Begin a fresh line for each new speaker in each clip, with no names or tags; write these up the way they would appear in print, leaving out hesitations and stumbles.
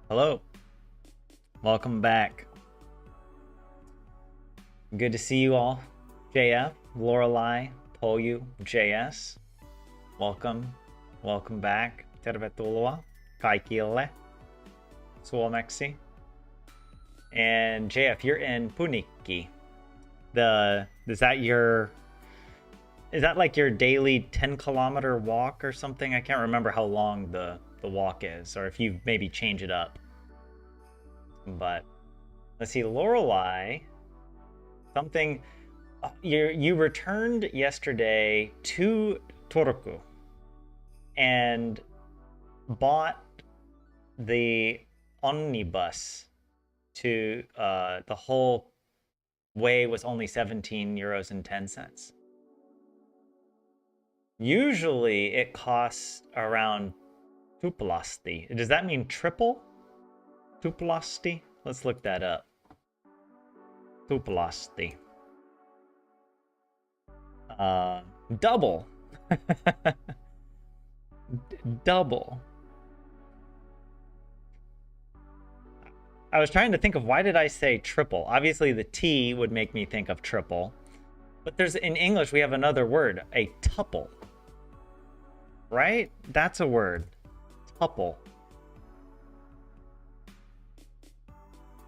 Hello, welcome back. Good to see you all. JF, Lorelei, Polyu, JS. Welcome back. Tervetuloa kaikille. Suomeksi. And JF, you're in Punikki. Is that like your daily 10-kilometer walk or something? I can't remember how long the walk is, or if you maybe change it up. But let's see, Lorelei, something you returned yesterday to Turku and bought the omnibus to the whole way was only 17 euros and 10 cents. Usually it costs around tuplasti. Does that mean triple? Tuplasti? Let's look that up. Tuplasti. Double. Double. I was trying to think of why did I say triple? Obviously the T would make me think of triple. But in English we have another word, a tuple. Right? That's a word. Tuple.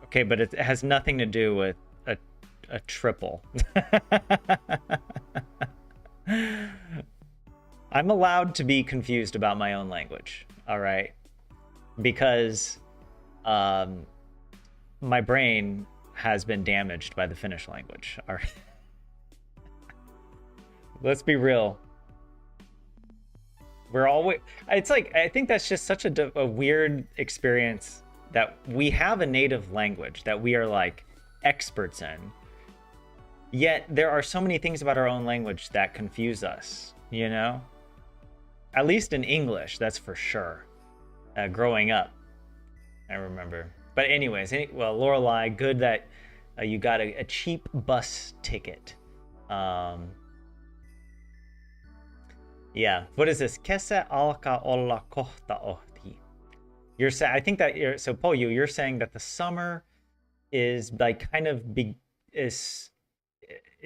Okay, but it has nothing to do with a triple. I'm allowed to be confused about my own language, all right? Because my brain has been damaged by the Finnish language. All right. Let's be real. It's like, I think that's just such a weird experience that we have a native language that we are like experts in. Yet there are so many things about our own language that confuse us, you know? At least in English, that's for sure. Growing up, I remember. But anyways, well, Lorelei, good that you got a cheap bus ticket. Yeah, what is this? Kesä alkaa olla kohta ohi. I think that so Polyu, you're saying that the summer is like kind of is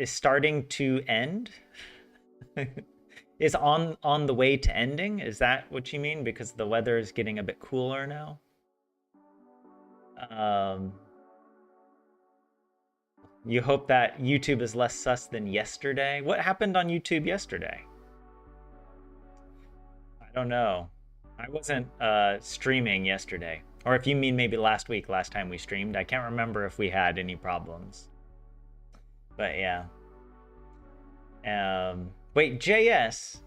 starting to end. Is on the way to ending. Is that what you mean? Because the weather is getting a bit cooler now. You hope that YouTube is less sus than yesterday. What happened on YouTube yesterday? I don't know. I wasn't streaming yesterday. Or if you mean maybe last time we streamed. I can't remember if we had any problems. But yeah. Wait, JS.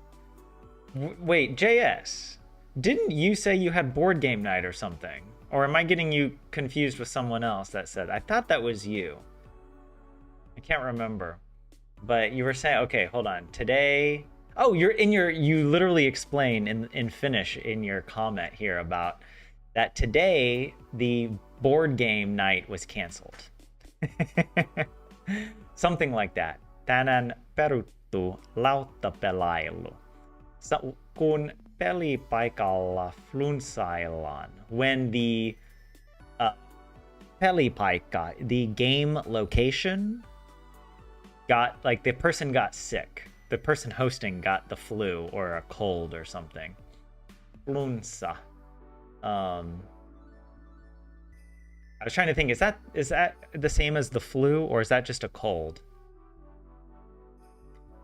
Wait, JS. Didn't you say you had board game night or something? Or am I getting you confused with someone else that said? I thought that was you. I can't remember. But you were saying, okay, hold on. Today... Oh, you literally explain in Finnish in your comment here about that today the board game night was canceled. Something like that. Tänään peruttu lauttapelailu. Kun pelipaikalla flunssaillaan. When the pelipaikka, the game location, the person got sick. The person hosting got the flu or a cold or something. Flunsa. I was trying to think, is that the same as the flu or is that just a cold?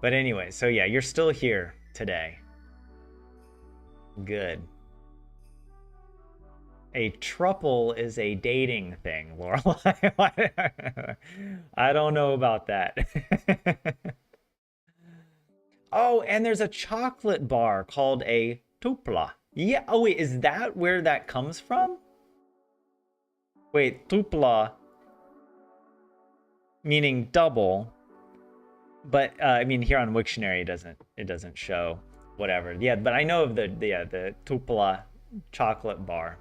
But anyway, so yeah, you're still here today. Good. A truple is a dating thing, Lorelei. I don't know about that. Oh, and there's a chocolate bar called a tupla. Yeah, oh wait, is that where that comes from? Wait, tupla meaning double, but I mean here on Wiktionary it doesn't show whatever. Yeah, but I know of the tupla chocolate bar.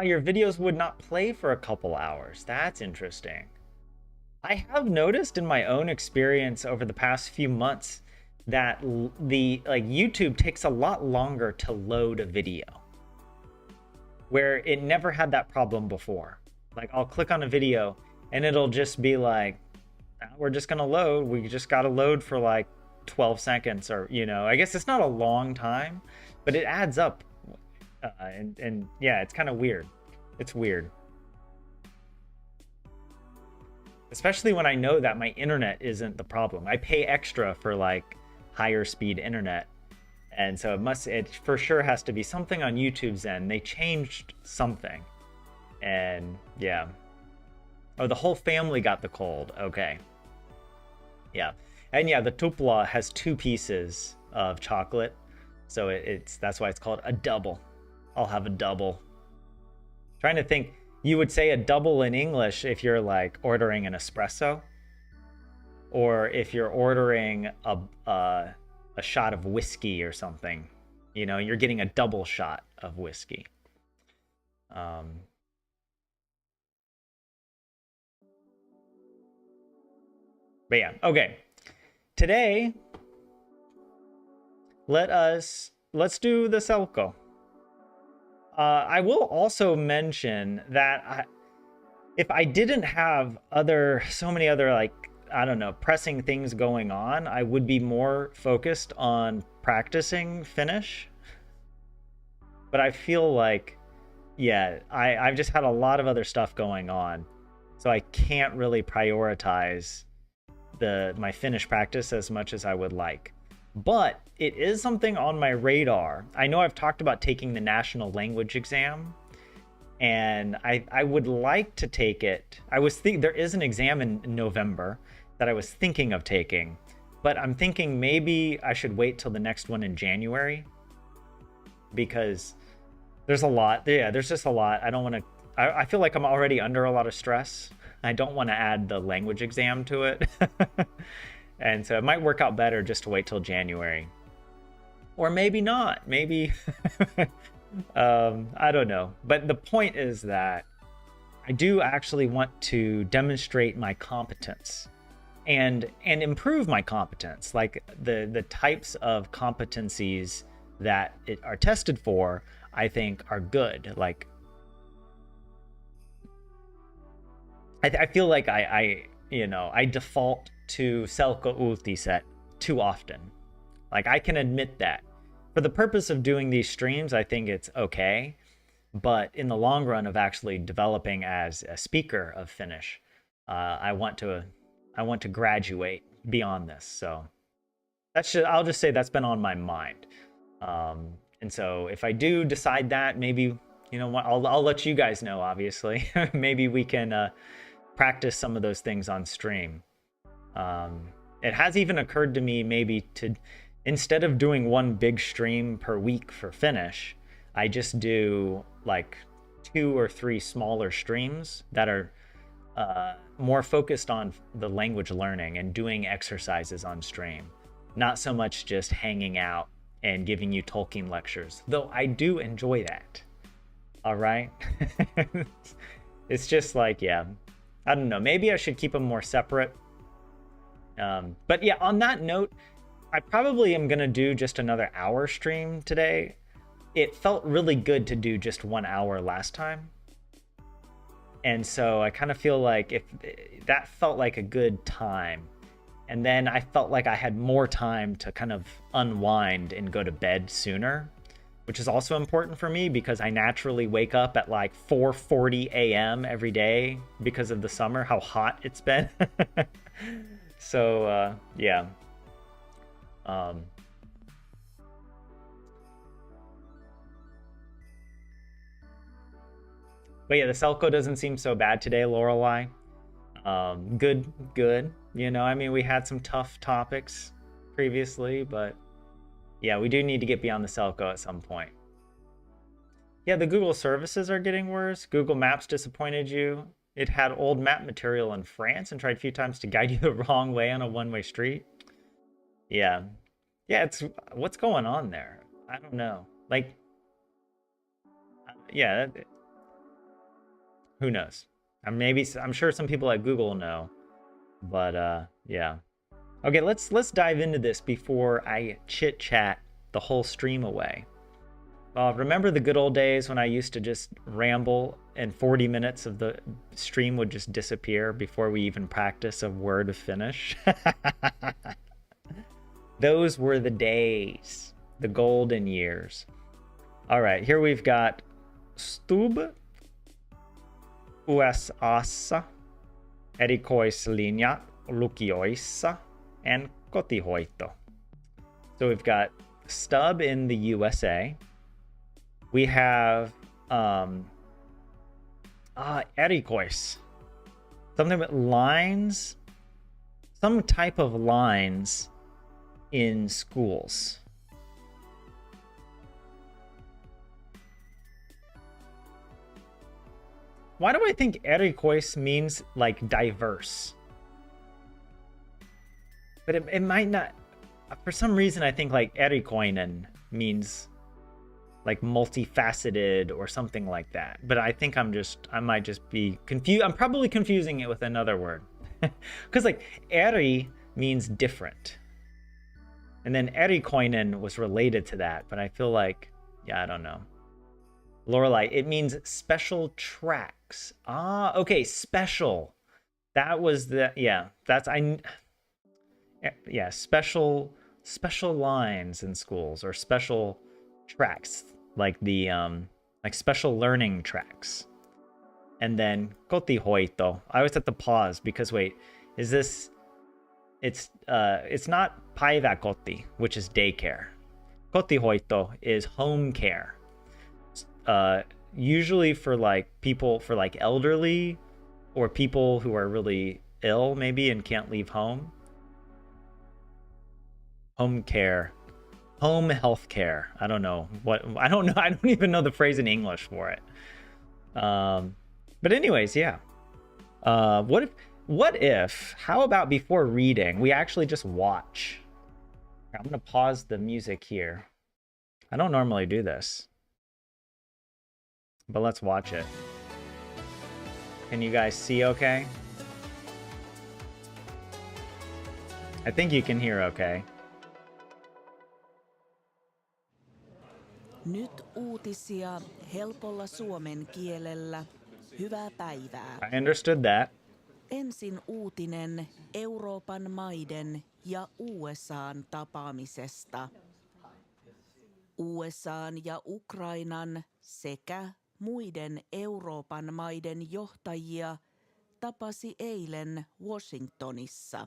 Your videos would not play for a couple hours. That's interesting. I have noticed in my own experience over the past few months that the like YouTube takes a lot longer to load a video, where it never had that problem before. Like I'll click on a video and it'll just be like, we're just gonna load. We just gotta load for like 12 seconds, or I guess it's not a long time, but it adds up. And yeah, it's kind of weird. It's weird. Especially when I know that my internet isn't the problem. I pay extra for like higher speed internet. And so it for sure has to be something on YouTube's end. They changed something. And yeah. Oh, the whole family got the cold. Okay. Yeah. And yeah, the tupla has 2 pieces of chocolate. So that's why it's called a double. I'll have a double. Trying to think, you would say a double in English if you're like ordering an espresso, or if you're ordering a shot of whiskey or something. You're getting a double shot of whiskey. But yeah, okay. Today, let's do the Selco. I will also mention that if I didn't have so many other, like, I don't know, pressing things going on, I would be more focused on practicing Finnish. But I feel like, yeah, I've just had a lot of other stuff going on, so I can't really prioritize my Finnish practice as much as I would like. But it is something on my radar. I know I've talked about taking the national language exam, and I would like to take it. There is an exam in November that I was thinking of taking, but I'm thinking maybe I should wait till the next one in January, because there's a lot. Yeah, there's just a lot. I don't want to. I feel like I'm already under a lot of stress. I don't want to add the language exam to it. And so it might work out better just to wait till January. Or maybe not. Maybe, I don't know. But the point is that I do actually want to demonstrate my competence and improve my competence. Like the types of competencies that are tested for, I think are good. Like, I feel like I default to Selko Ultiset too often. Like, I can admit that. For the purpose of doing these streams, I think it's okay. But in the long run of actually developing as a speaker of Finnish, I want to graduate beyond this. So I'll just say that's been on my mind. And so if I do decide that, maybe, I'll let you guys know, obviously. Maybe we can practice some of those things on stream. It has even occurred to me maybe to, instead of doing one big stream per week for Finnish, I just do like 2 or 3 smaller streams that are more focused on the language learning and doing exercises on stream. Not so much just hanging out and giving you Tolkien lectures, though I do enjoy that. All right? It's just like, yeah, I don't know. Maybe I should keep them more separate. But yeah, on that note, I probably am going to do just another hour stream today. It felt really good to do just 1 hour last time. And so I kind of feel like if that felt like a good time. And then I felt like I had more time to kind of unwind and go to bed sooner, which is also important for me because I naturally wake up at like 4:40 a.m. every day because of the summer, how hot it's been. So, yeah. But yeah, the Selco doesn't seem so bad today, Lorelei. Good. I mean, we had some tough topics previously, but yeah, we do need to get beyond the Selco at some point. Yeah, the Google services are getting worse. Google Maps disappointed you. It had old map material in France and tried a few times to guide you the wrong way on a one-way street. Yeah. Yeah, what's going on there? I don't know. Like, yeah, who knows? I'm sure some people at Google know, but yeah. Okay, let's dive into this before I chit chat the whole stream away. Remember the good old days when I used to just ramble and 40 minutes of the stream would just disappear before we even practice a word of Finnish? Those were the days, the golden years. All right, here we've got Stub USAssa, erikoislinja lukioissa, and kotihoito. So we've got Stub in the USA. We have erikois, something with lines, some type of lines in schools. Why do I think erikois means like diverse? But it might not. For some reason, I think like erikoinen means like multifaceted or something like that. But I think I might just be confused. I'm probably confusing it with another word. Because like eri means different. And then erikoinen was related to that. But I feel like, yeah, I don't know. Lorelei, it means special tracks. Ah, okay, special. That was the, yeah, that's, yeah, special lines in schools or special tracks, like the, like special learning tracks. And then kotihoito. I always have to pause because wait, is this, it's not päiväkoti, which is daycare. Kotihoito is home care. Usually for like people, for like elderly or people who are really ill maybe and can't leave home. Home care, home health care. I don't know what, I don't know. I don't even know the phrase in English for it. But anyways, yeah. What if, how about before reading, we actually just watch? I'm going to pause the music here. I don't normally do this, but let's watch it. Can you guys see okay? I think you can hear okay.
Nyt uutisia helpolla suomen kielellä. Hyvää päivää.
I understood that.
Ensin uutinen Euroopan maiden ja USA:n tapaamisesta. USA:n ja Ukrainan sekä muiden Euroopan maiden johtajia tapasi eilen Washingtonissa.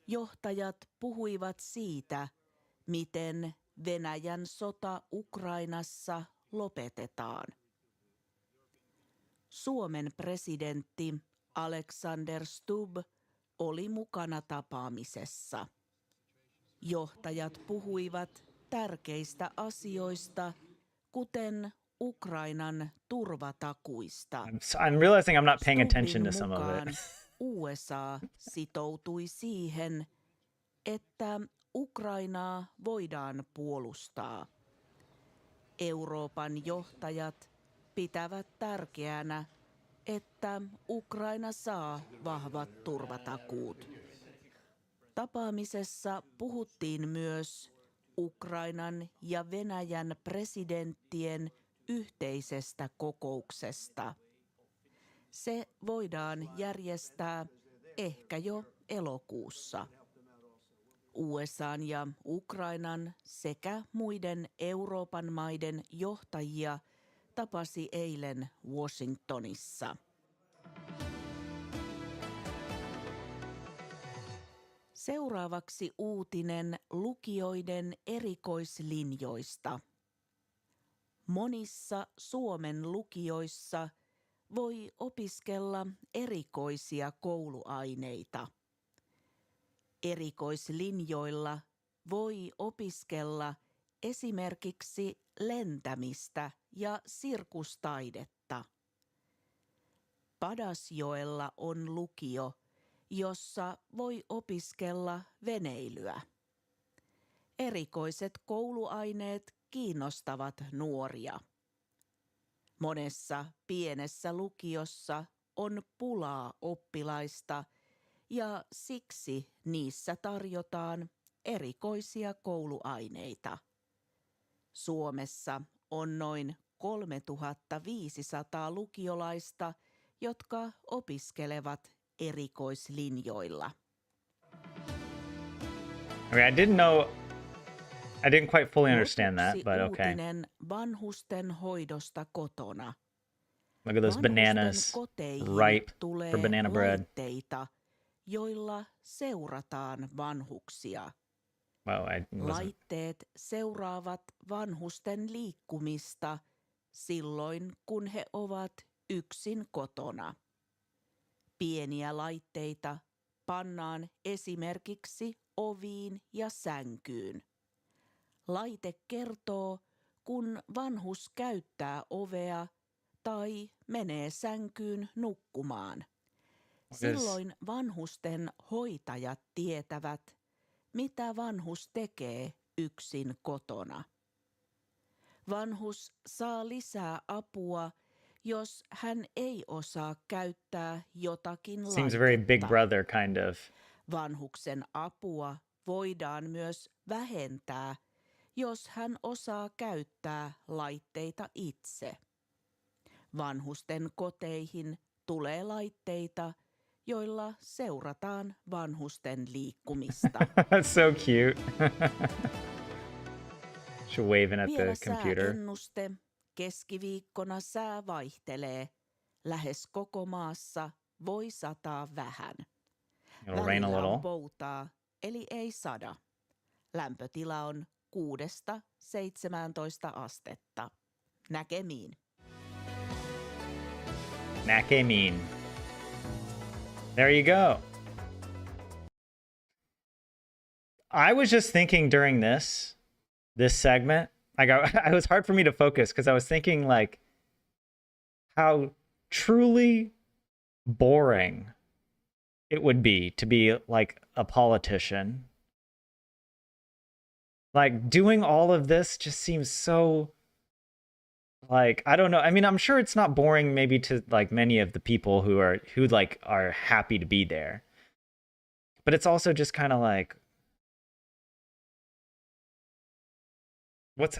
Johtajat puhuivat siitä, miten Venäjän sota Ukrainassa lopetetaan. Suomen presidentti Alexander Stubb oli mukana tapaamisessa. Johtajat puhuivat tärkeistä asioista, kuten Ukrainan turvatakuista.
I'm realizing I'm not paying attention to some of it.
USA sitoutui siihen, että Ukrainaa voidaan puolustaa. Euroopan johtajat pitävät tärkeänä, että Ukraina saa vahvat turvatakuut. Tapaamisessa puhuttiin myös Ukrainan ja Venäjän presidenttien yhteisestä kokouksesta. Se voidaan järjestää ehkä jo elokuussa. USA:n ja Ukrainan sekä muiden Euroopan maiden johtajia tapasi eilen Washingtonissa. Seuraavaksi uutinen lukioiden erikoislinjoista. Monissa Suomen lukioissa voi opiskella erikoisia kouluaineita. Erikoislinjoilla voi opiskella esimerkiksi lentämistä ja sirkustaidetta. Padasjoella on lukio, jossa voi opiskella veneilyä. Erikoiset kouluaineet kiinnostavat nuoria. Monessa pienessä lukiossa on pulaa oppilaista, ja siksi niissä tarjotaan erikoisia kouluaineita. Suomessa on noin 3500 lukiolaista, jotka opiskelevat erikoislinjoilla.
Okay, I didn't quite fully understand that,
Lopuksi
but okay.
uutinen vanhusten hoidosta kotona.
Look at those bananas, ripe
tulee
for banana bread.
laitteita, joilla seurataan vanhuksia.
Wow,
Laitteet seuraavat vanhusten liikkumista silloin, kun he ovat yksin kotona. Pieniä laitteita pannaan esimerkiksi oviin ja sänkyyn. Laite kertoo, kun vanhus käyttää ovea tai menee sänkyyn nukkumaan. Silloin vanhusten hoitajat tietävät, mitä vanhus tekee yksin kotona. Vanhus saa lisää apua, jos hän ei osaa käyttää jotakin laitetta.
Seems very Big Brother kind of.
Vanhuksen apua voidaan myös vähentää, jos hän osaa käyttää laitteita itse. Vanhusten koteihin tulee laitteita, joilla seurataan vanhusten liikkumista.
That's so cute. She's waving at
Vielä
the computer.
sääennuste. Keskiviikkona sää vaihtelee. Lähes koko maassa voi sataa vähän.
It'll rain a
Välillä
little.
on poutaa, eli ei sada. Lämpötila on 6–17 astetta. Näkemiin.
Näkemiin. There you go. I was just thinking during this segment, it was hard for me to focus because I was thinking like how truly boring it would be to be like a politician. Like doing all of this just seems so like, I don't know. I mean, I'm sure it's not boring maybe to like many of the people who are happy to be there. But it's also just kind of like,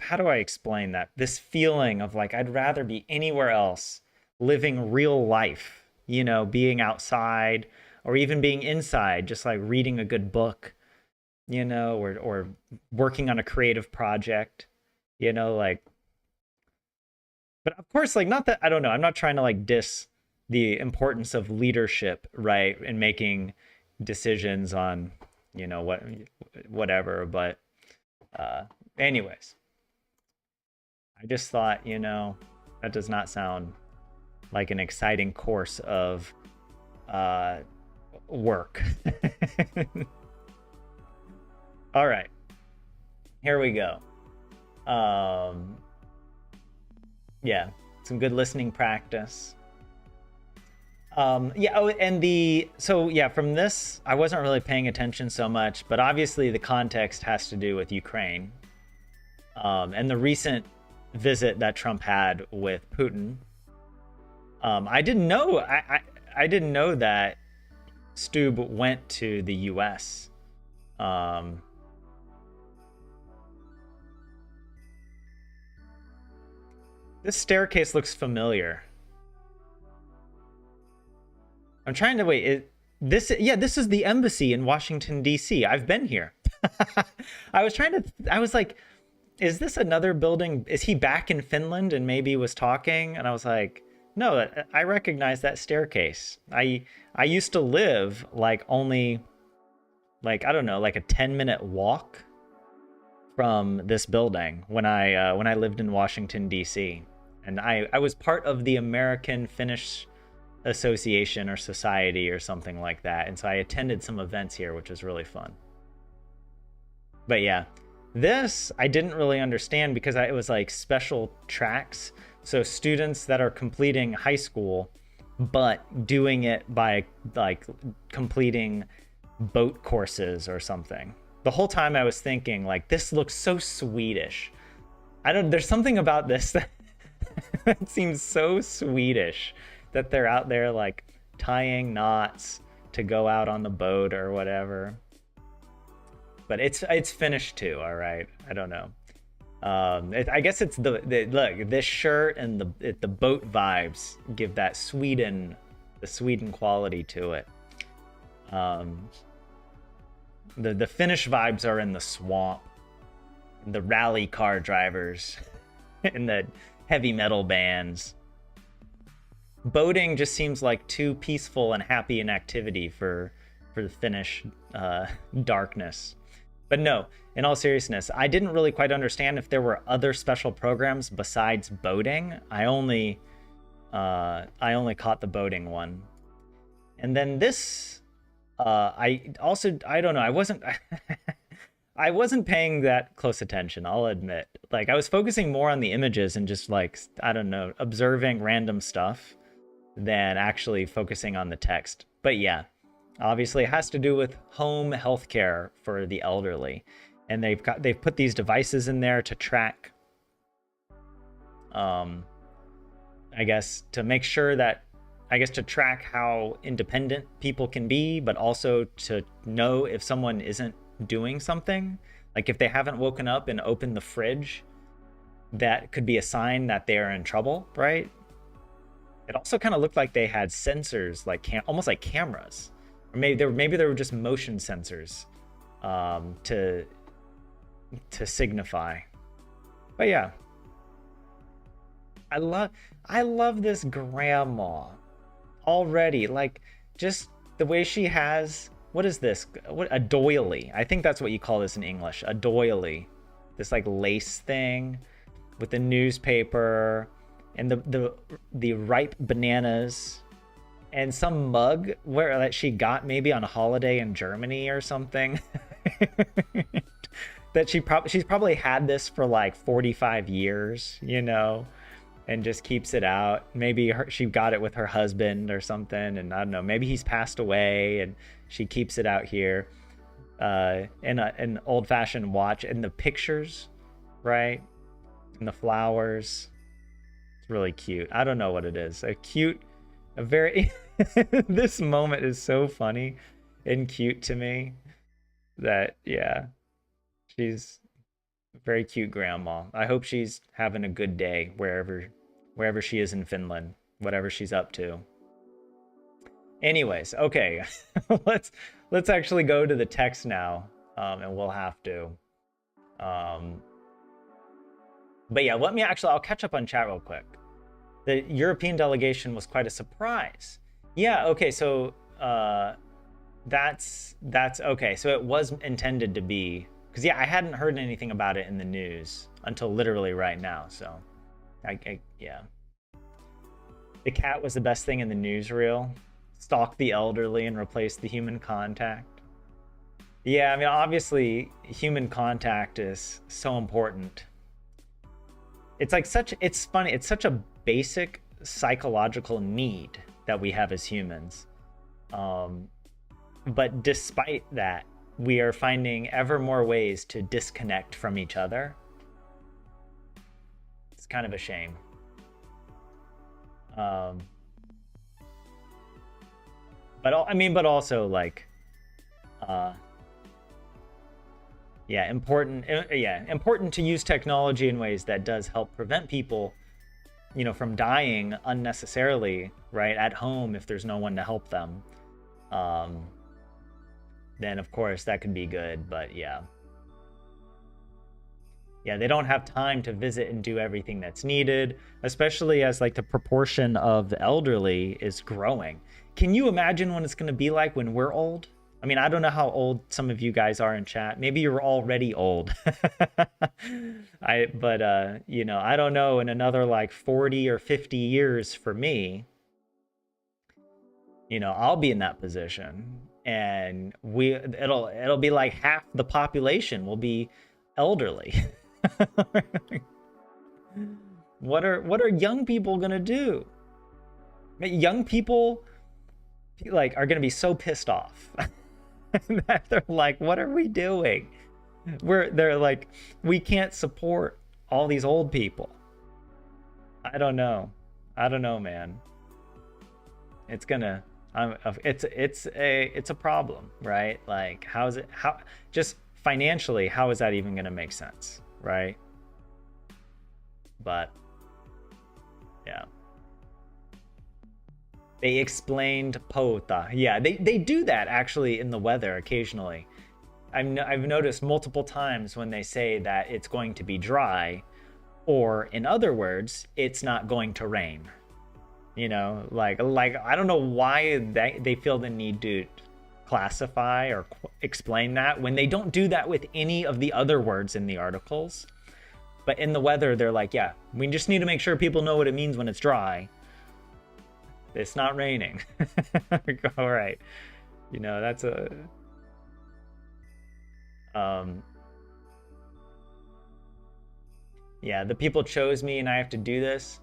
how do I explain that? This feeling of like, I'd rather be anywhere else, living real life, you know, being outside or even being inside, just like reading a good book, you know, or working on a creative project, you know, like. But of course, like, not that, I don't know, I'm not trying to like diss the importance of leadership, right, in making decisions on, you know, whatever, but anyways, I just thought, you know, that does not sound like an exciting course of work. All right, here we go. Yeah, some good listening practice. Yeah, oh, and from this, I wasn't really paying attention so much, but obviously the context has to do with Ukraine. And the recent visit that Trump had with Putin. I didn't know that Stube went to the US. This staircase looks familiar. I'm trying to wait. This is the embassy in Washington, D.C. I've been here. I was like, is this another building? Is he back in Finland and maybe was talking? And I was like, no, I recognize that staircase. I used to live like only like, I don't know, like a 10-minute walk from this building when I lived in Washington, D.C. And I was part of the American Finnish Association or Society or something like that. And so I attended some events here, which was really fun. But yeah, this I didn't really understand because it was like special tracks. So students that are completing high school, but doing it by like completing boat courses or something. The whole time I was thinking like, this looks so Swedish. There's something about this that it seems so Swedish that they're out there like tying knots, to go out on the boat or whatever. But it's Finnish too, all right. I don't know. I guess it's the look, this shirt and the boat vibes give that the Sweden quality to it. The Finnish vibes are in the swamp, the rally car drivers, and the heavy metal bands. Boating just seems like too peaceful and happy an activity for the Finnish darkness. But no, in all seriousness, I didn't really quite understand if there were other special programs besides boating. I only caught the boating one. And then this, I don't know, I wasn't paying that close attention, I'll admit. Like, I was focusing more on the images and just like, I don't know, observing random stuff than actually focusing on the text. But yeah, obviously it has to do with home healthcare for the elderly. And they've put these devices in there to track, I guess, to make sure that, to track how independent people can be, but also to know if someone isn't doing something. Like if they haven't woken up and opened the fridge, that could be a sign that they're in trouble, right? It also kind of looked like they had sensors, like almost like cameras, or maybe they were just motion sensors, to signify. But yeah, I love this grandma already. Like, just the way she has, what is this? A doily. I think that's what you call this in English, a doily. This like lace thing with the newspaper and the ripe bananas and some mug where that she got maybe on a holiday in Germany or something. That she's probably had this for like 45 years, you know, and just keeps it out. Maybe she got it with her husband or something, and I don't know, maybe he's passed away and she keeps it out here. And an old-fashioned watch, and the pictures, right? And the flowers. It's really cute. I don't know what it is. A very this moment is so funny and cute to me that, yeah, she's a very cute grandma. I hope she's having a good day wherever she is in Finland, whatever she's up to. Anyways, okay, let's actually go to the text now, and we'll have to. But yeah, I'll catch up on chat real quick. The European delegation was quite a surprise. Yeah, okay, so that's okay. So it was intended to be, because yeah, I hadn't heard anything about it in the news until literally right now. So, yeah. The cat was the best thing in the newsreel. Stalk the elderly and replace the human contact. Yeah, I mean, obviously, human contact is so important. It's funny, it's such a basic psychological need that we have as humans. But despite that, we are finding ever more ways to disconnect from each other. It's kind of a shame. But also like, important to use technology in ways that does help prevent people, you know, from dying unnecessarily, right, at home if there's no one to help them. Then of course that could be good, but yeah, they don't have time to visit and do everything that's needed, especially as like the proportion of the elderly is growing. Can you imagine what it's going to be like when we're old? I mean, I don't know how old some of you guys are in chat. Maybe you're already old. You know, I don't know, in another like 40 or 50 years for me, you know, I'll be in that position, and it'll be like half the population will be elderly. What are young people gonna do? Young people like are gonna be so pissed off that they're like, what are we doing? They're like, we can't support all these old people. I don't know, man. It's gonna It's a problem, right? Like, how just financially, how is that even going to make sense, right? But yeah, they explained pota. Yeah, they do that actually in the weather occasionally. I've noticed multiple times when they say that it's going to be dry, or in other words, it's not going to rain. Like I don't know why they feel the need to classify or explain that when they don't do that with any of the other words in the articles. But in the weather, they're like, yeah, we just need to make sure people know what it means when it's dry. It's not raining. All right. That's a um yeah, the people chose me and I have to do this.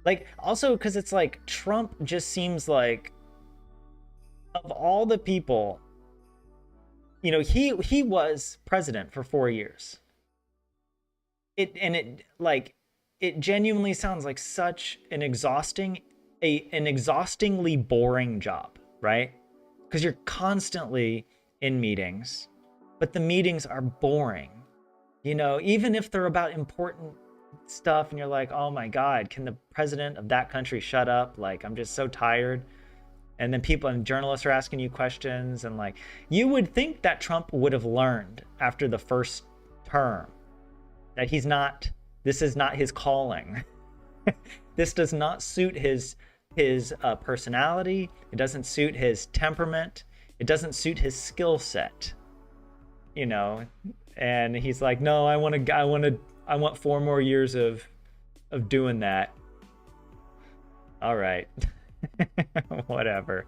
Like, also because it's like Trump just seems like, of all the people, he was president for 4 years. It genuinely sounds like such an exhaustingly boring job, right? Because you're constantly in meetings, but the meetings are boring. Even if they're about important stuff and you're like, oh my God, can the president of that country shut up? Like, I'm just so tired. And then people and journalists are asking you questions. And like, you would think that Trump would have learned after the first term that this is not his calling. This does not suit his personality. It doesn't suit his temperament. It doesn't suit his skill set. And he's like, no, I want 4 more years of doing that. All right. Whatever.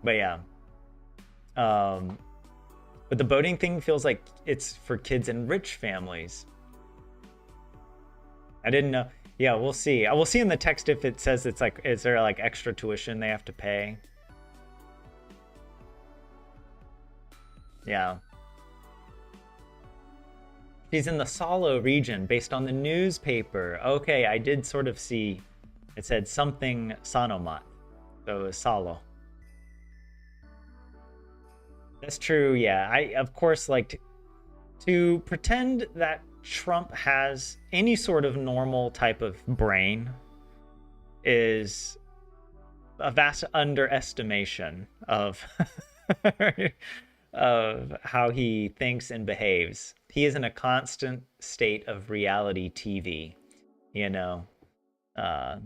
But yeah. But the boating thing feels like it's for kids in rich families. I didn't know. Yeah, we'll see. I will see in the text if it says it's like, is there like extra tuition they have to pay? Yeah. She's in the Salo region based on the newspaper. Okay, I did sort of see it said something Sanomat. So it was Salo. That's true, yeah. I, of course, like to pretend that Trump has any sort of normal type of brain is a vast underestimation of of how he thinks and behaves. He is in a constant state of reality TV, you know. Uh,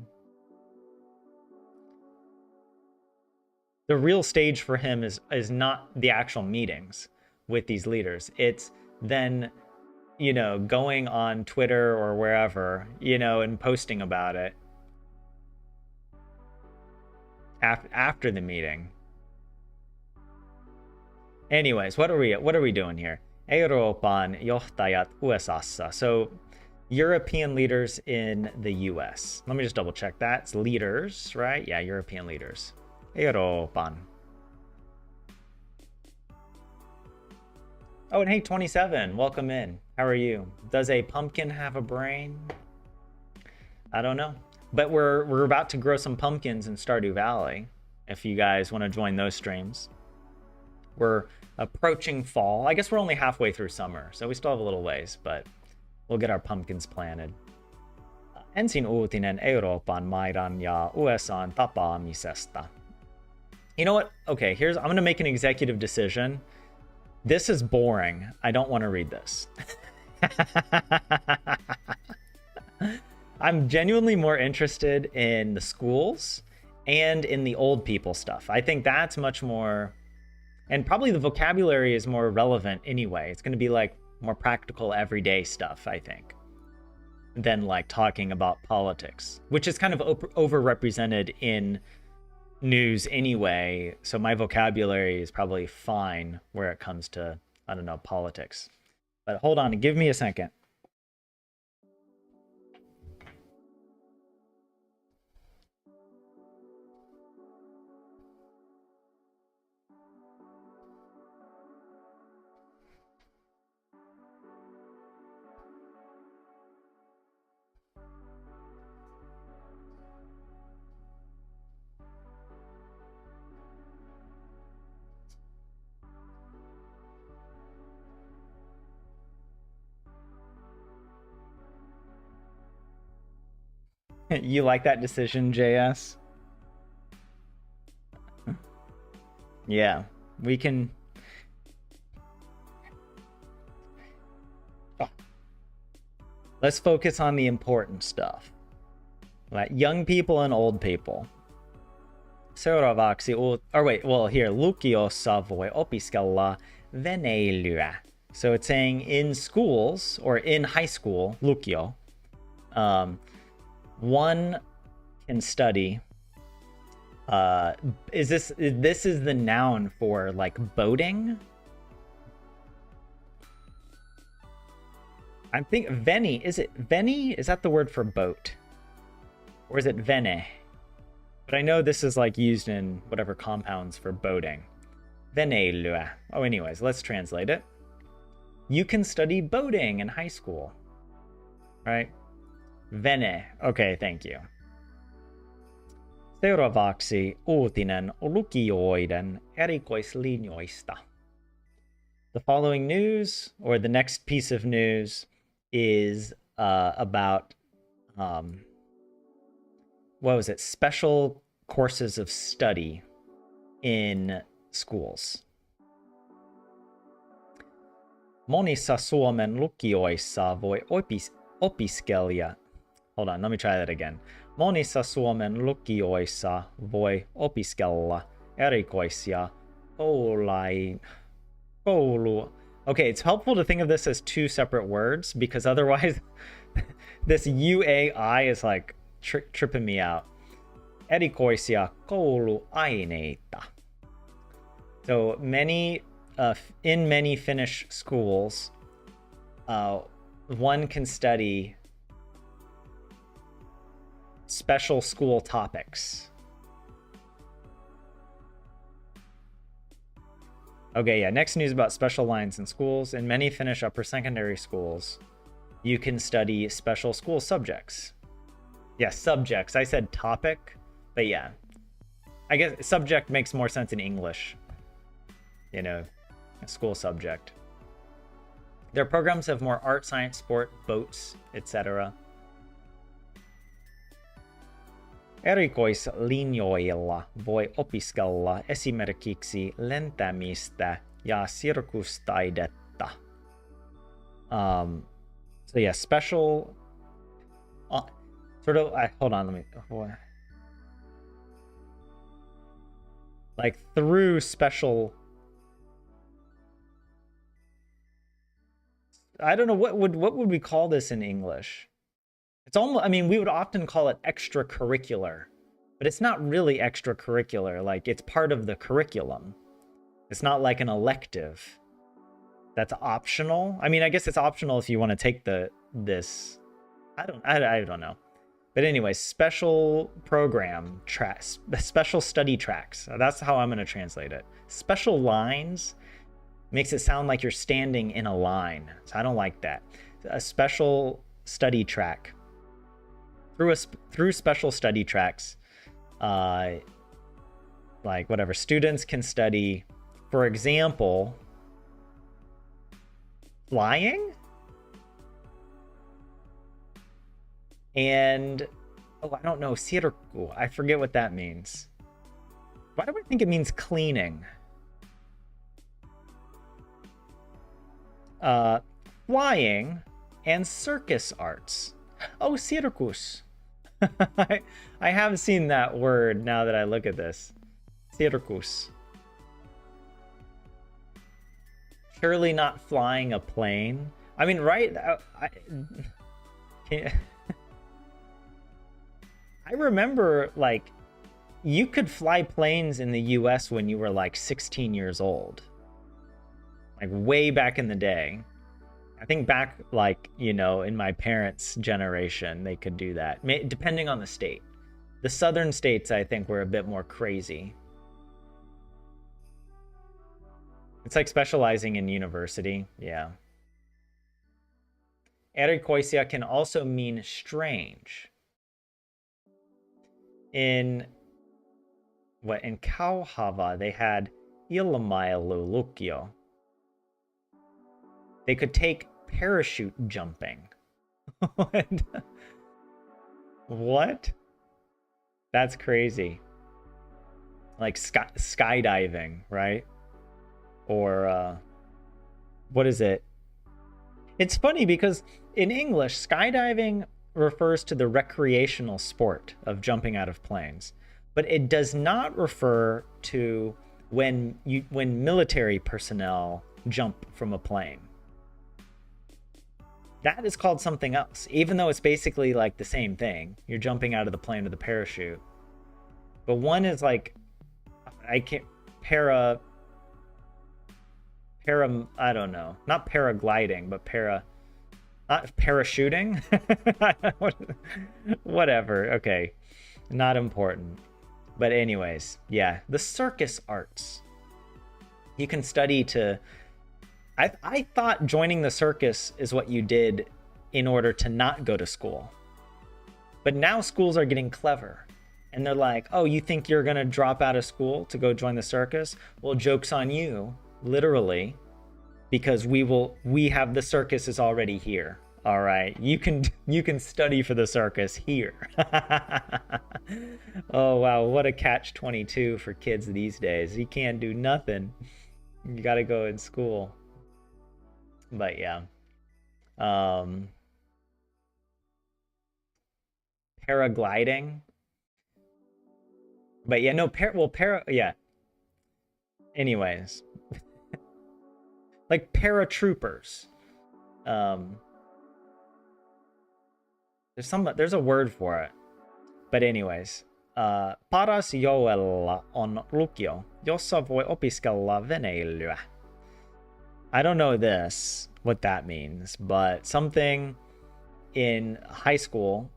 the real stage for him is not the actual meetings with these leaders. It's then, going on Twitter or wherever, and posting about it after the meeting. Anyways, what are we doing here? Euroopan johtajat USAssa. So European leaders in the US. Let me just double check that. It's leaders, right? Yeah, European leaders. Euroopan. Oh, and hey, 27, welcome in. How are you? Does a pumpkin have a brain? I don't know. But we're about to grow some pumpkins in Stardew Valley, if you guys want to join those streams. We're approaching fall. I guess we're only halfway through summer, so we still have a little ways, but we'll get our pumpkins planted. Ensin uutinen Euroopan maiden ja USAn tapaamisesta. You know what? Okay, I'm going to make an executive decision. This is boring. I don't want to read this. I'm genuinely more interested in the schools and in the old people stuff. I think that's much more, and probably the vocabulary is more relevant anyway. It's going to be like more practical everyday stuff, I think, than like talking about politics, which is kind of overrepresented in news anyway. So my vocabulary is probably fine where it comes to, I don't know, politics. But hold on, give me a second. You like that decision, JS? Yeah, we can. Oh. Let's focus on the important stuff. Like young people and old people. Seuraavaksi, or wait, well here, lukiossa voi opiskella veneilyä. So it's saying in schools, or in high school, lukio, one can study. This is the noun for like boating? I'm thinking veni. Is it veni? Is that the word for boat? Or is it vene? But I know this is like used in whatever compounds for boating. Veneilyä. Oh, anyways, let's translate it. You can study boating in high school. Right? Vene. Okay, thank you. Seuraavaksi uutinen lukioiden erikoislinjoista. The following news, or the next piece of news, is about what was it? Special courses of study in schools. Monissa Suomen lukioissa voi opiskella. Hold on, let me try that again. Monissa Suomen lukioissa voi opiskella erikoisia koulu. Okay, it's helpful to think of this as two separate words because otherwise this UAI is like tripping me out. Erikoisia kouluaineita. So many in many Finnish schools, one can study special school topics. Okay, yeah, next news about special lines in schools. In many Finnish upper secondary schools, you can study special school subjects. Yeah, subjects. I said topic, but yeah. I guess subject makes more sense in English. You know, a school subject. Their programs have more art, science, sport, boats, etc. Erikoislinjoilla voi opiskella esimerkiksi lentämistä ja sirkustaidetta. So yeah, special sort of hold on, let me like through special, I don't know, what would we call this in English? It's almost, I mean, we would often call it extracurricular, but it's not really extracurricular. Like, it's part of the curriculum. It's not like an elective that's optional. I mean, I guess it's optional if you want to take this. I don't know. But anyway, special program tracks, special study tracks. That's how I'm going to translate it. Special lines makes it sound like you're standing in a line. So I don't like that. A special study track. Through special study tracks, like whatever, students can study, for example, flying and I don't know, sirku. I forget what that means. Why do I think it means cleaning? Flying and circus arts. Oh, circus. I have seen that word now that I look at this. Circus. Surely not flying a plane. I mean, right? I remember, like, you could fly planes in the US when you were like 16 years old. Like, way back in the day. I think back, like, you know, in my parents' generation, they could do that, depending on the state. The southern states, I think, were a bit more crazy. It's like specializing in university. Yeah. Erikoisia can also mean strange. In Kauhava, they had Ilmailu lukio. They could take parachute jumping. What? That's crazy. Like skydiving, right? Or what is it? It's funny because in English, skydiving refers to the recreational sport of jumping out of planes, but it does not refer to when military personnel jump from a plane. That is called something else, even though it's basically like the same thing. You're jumping out of the plane with a parachute. But one is like, I can't, I don't know, not paragliding, but not parachuting. Whatever. Okay. Not important. But anyways, yeah, the circus arts. You can study to, I thought joining the circus is what you did in order to not go to school. But now schools are getting clever. And they're like, oh, you think you're going to drop out of school to go join the circus? Well, joke's on you, literally, because we have the circus is already here. All right, you can study for the circus here. Oh, wow, what a catch-22 for kids these days. You can't do nothing. You got to go in school. But yeah. Paragliding. But yeah, no, yeah. Anyways. Like paratroopers. There's a word for it. But anyways. Paras joella on lukio, jossa voi opiskella veneilyä. I don't know what that means, but something in high school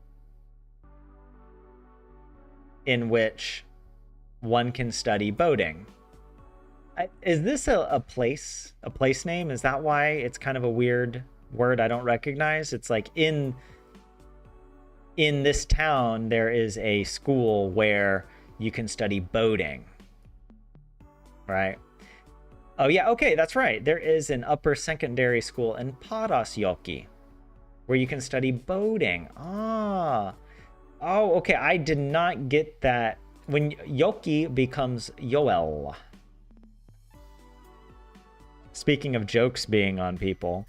in which one can study boating. Is this a place name? Is that why it's kind of a weird word I don't recognize? It's like in this town there is a school where you can study boating, right? Oh yeah, okay, that's right. There is an upper secondary school in Padasjoki where you can study boating. Oh, okay, I did not get that. When Yoki becomes Yoel. Speaking of jokes being on people,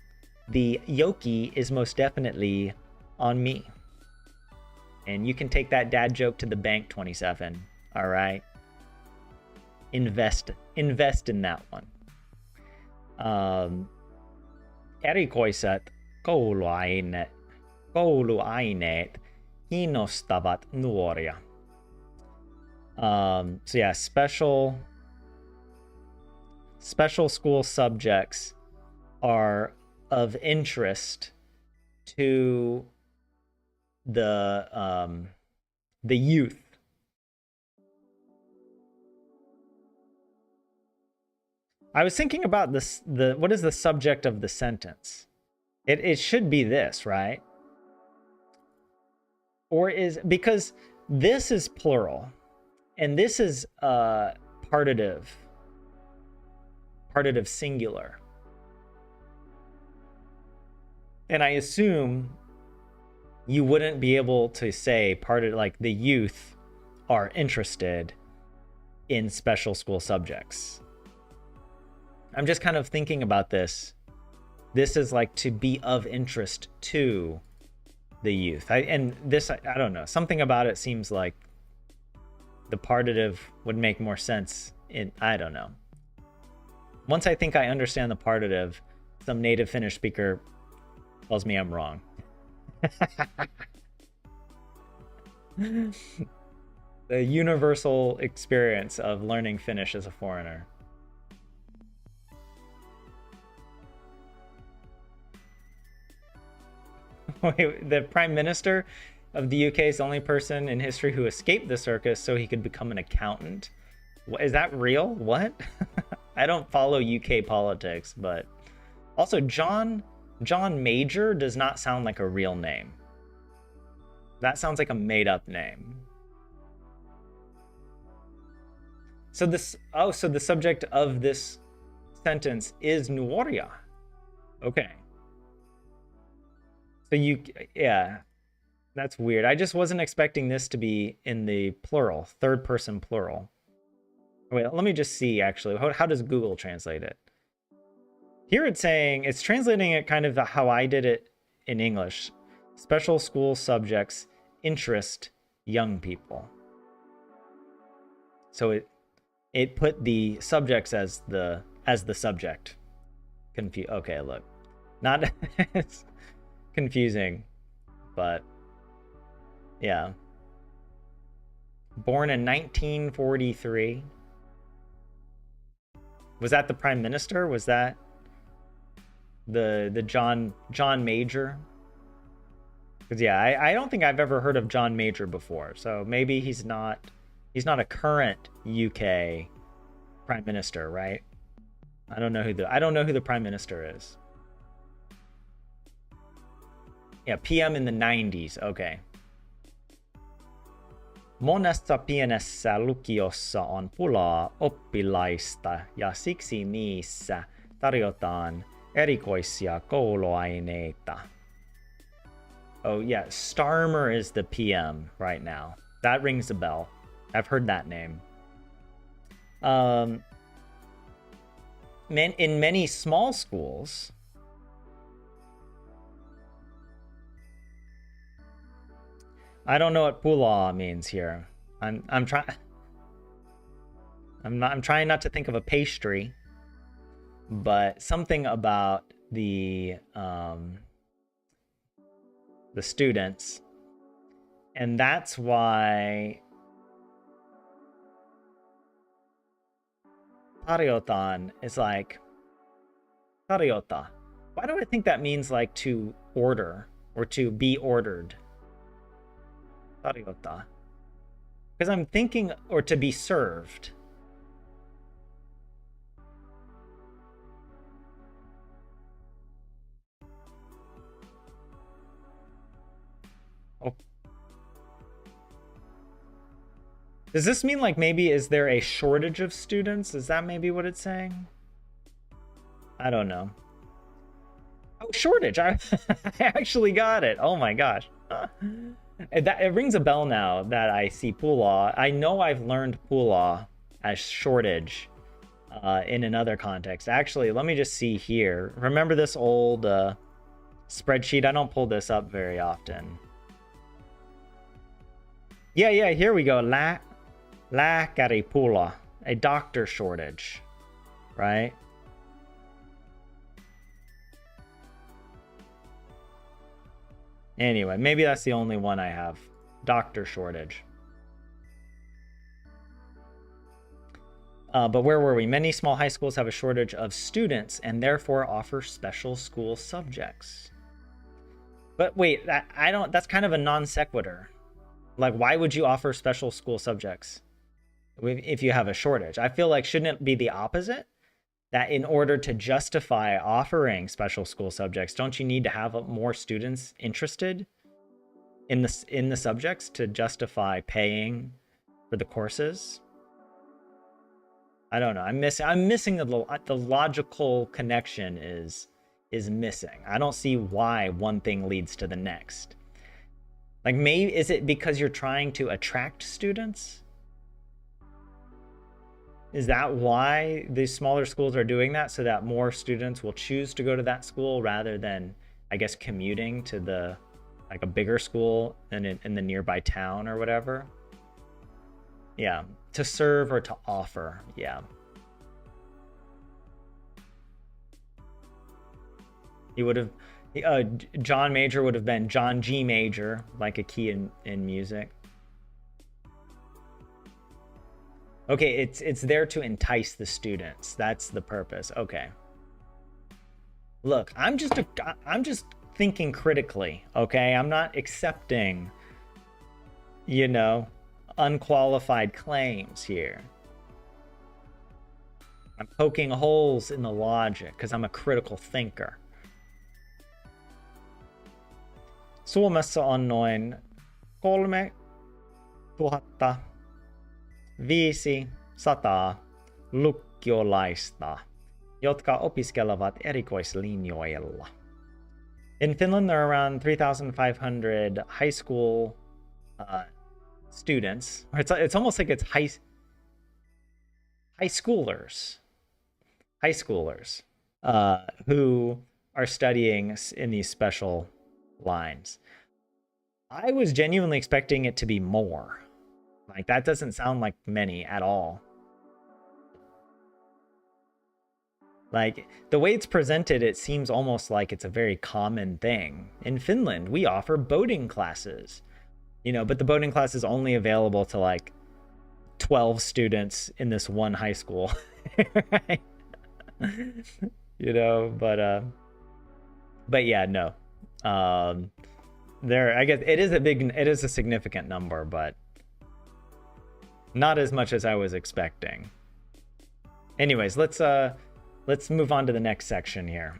the Yoki is most definitely on me. And you can take that dad joke to the bank, 27. All right. Invest in that one. Erikoiset kouluaineet kiinnostavat nuoria. So yeah, special school subjects are of interest to the youth. I was thinking about this. What is the subject of the sentence? It should be this, right? Or because this is plural, and this is partitive singular. And I assume you wouldn't be able to say like the youth are interested in special school subjects. I'm just kind of thinking about this. This is like to be of interest to the youth. I don't know. Something about it seems like the partitive would make more sense I don't know. Once I think I understand the partitive, some native Finnish speaker tells me I'm wrong. The universal experience of learning Finnish as a foreigner. Wait, the Prime Minister of the UK is the only person in history who escaped the circus so he could become an accountant. Is that real? What? I don't follow UK politics, but also John Major does not sound like a real name. That sounds like a made-up name. So the subject of this sentence is nuoria. Okay. So yeah. That's weird. I just wasn't expecting this to be in the plural, third person plural. Wait, let me just see actually. How does Google translate it? Here it's saying, it's translating it kind of how I did it in English. Special school subjects interest young people. So it put the subjects as the subject. Okay, look. Not it's confusing, but yeah. Born in 1943. Was that the Prime Minister? Was that the John Major? Because yeah, I don't think I've ever heard of John Major before. So maybe he's not a current UK Prime Minister, right? I don't know who the Prime Minister is. Yeah, PM in the 90s. Okay. Monessa pienessä lukiossa on pulaa oppilaista ja siksi niissä tarjotaan erikoisia kouluaineita. Oh yeah, Starmer is the PM right now. That rings a bell. I've heard that name. In many small schools, I don't know what pula means here. I'm trying not to think of a pastry, but something about the students, and that's why tarjotaan is like tarjota. Why do I think that means like to order or to be ordered? Tarjota. Because I'm thinking, or to be served. Oh. Does this mean like maybe is there a shortage of students? Is that maybe what it's saying? I don't know. Oh, shortage. I actually got it. Oh my gosh. It rings a bell now that I see pula. I know I've learned pula as shortage in another context. Actually, let me just see here. Remember this old spreadsheet? I don't pull this up very often. Yeah, here we go. Lääkäripula, a doctor shortage, right? Anyway, maybe that's the only one I have. Doctor shortage. But where were we? Many small high schools have a shortage of students and therefore offer special school subjects. But wait, that's kind of a non sequitur. Like, why would you offer special school subjects if you have a shortage? I feel like, shouldn't it be the opposite? That in order to justify offering special school subjects, don't you need to have more students interested in the subjects to justify paying for the courses? I don't know. I'm missing the logical connection is missing. I don't see why one thing leads to the next. Like, maybe is it because you're trying to attract students? Is that why these smaller schools are doing that, so that more students will choose to go to that school rather than, I guess, commuting to a bigger school in the nearby town or whatever? Yeah, to serve or to offer. Yeah. He would have, John Major would have been John G Major, like a key in music. Okay, it's there to entice the students. That's the purpose. Okay. Look, I'm just thinking critically, okay? I'm not accepting, unqualified claims here. I'm poking holes in the logic because I'm a critical thinker. Suomessa on noin 3,500 lukkiolaista, jotka opiskelevat erikoislinjoilla. In Finland, there are around 3,500 high school students. It's almost like it's high schoolers, who are studying in these special lines. I was genuinely expecting it to be more. Like, that doesn't sound like many at all. Like, the way it's presented, it seems almost like it's a very common thing. In Finland, we offer boating classes, but the boating class is only available to like 12 students in this one high school. Right? But yeah, no. I guess it is a significant number, but not as much as I was expecting. Anyways, let's move on to the next section here.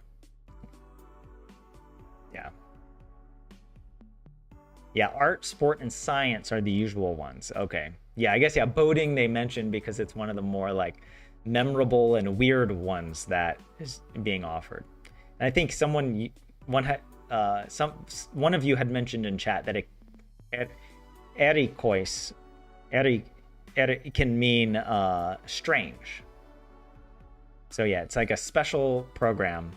Yeah, art, sport, and science are the usual ones. Okay. Yeah, I guess, boating they mentioned because it's one of the more like memorable and weird ones that is being offered. And I think one of you had mentioned in chat that erikois can mean strange. So yeah, it's like a special program,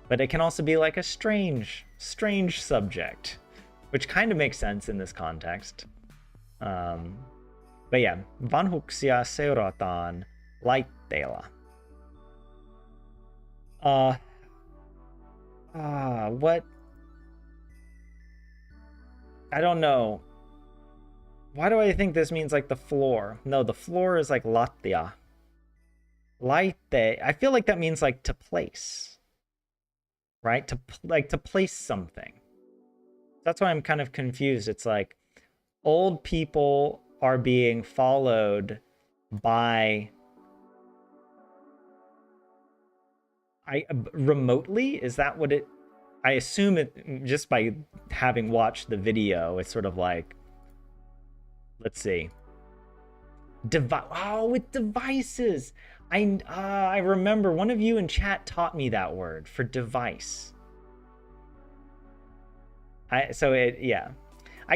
but it can also be like a strange subject, which kind of makes sense in this context. But yeah, vanhuksia seurataan laitteilla. What? I don't know. Why do I think this means like the floor? No, the floor is like lattia. Laitte, I feel like that means like to place, right? To place something. That's why I'm kind of confused. It's like old people are being followed by remotely. Is that what it? I assume it, just by having watched the video, it's sort of like, let's see. With devices. I remember one of you in chat taught me that word for device. I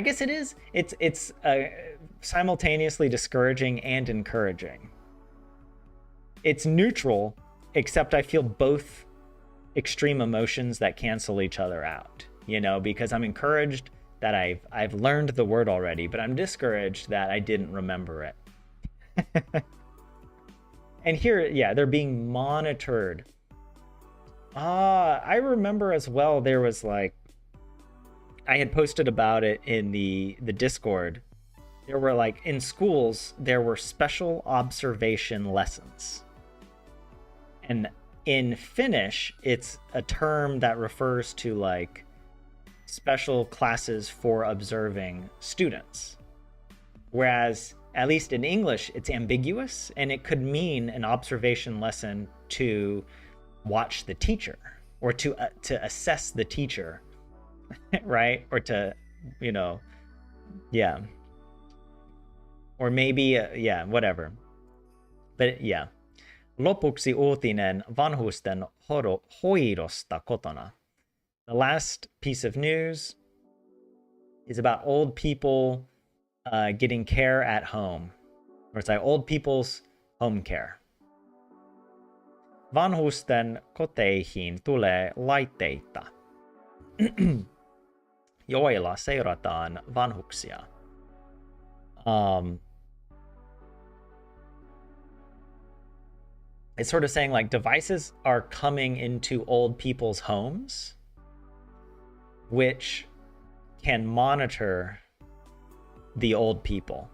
guess it is. It's simultaneously discouraging and encouraging. It's neutral, except I feel both extreme emotions that cancel each other out. Because I'm encouraged that I've learned the word already, but I'm discouraged that I didn't remember it. And here, they're being monitored. I remember as well, there was like, I had posted about it in the Discord. There were like, in schools, there were special observation lessons. And in Finnish, it's a term that refers to like special classes for observing students. Whereas, at least in English, it's ambiguous, and it could mean an observation lesson to watch the teacher or to assess the teacher, right? Or to, or maybe, whatever. But yeah. Lopuksi uutinen vanhusten hoidosta kotona. The last piece of news is about old people getting care at home. Or it's like old people's home care. Vanhusten koteihin tulee laitteita, joilla seurataan vanhuksia. It's sort of saying like devices are coming into old people's homes, which can monitor the old people.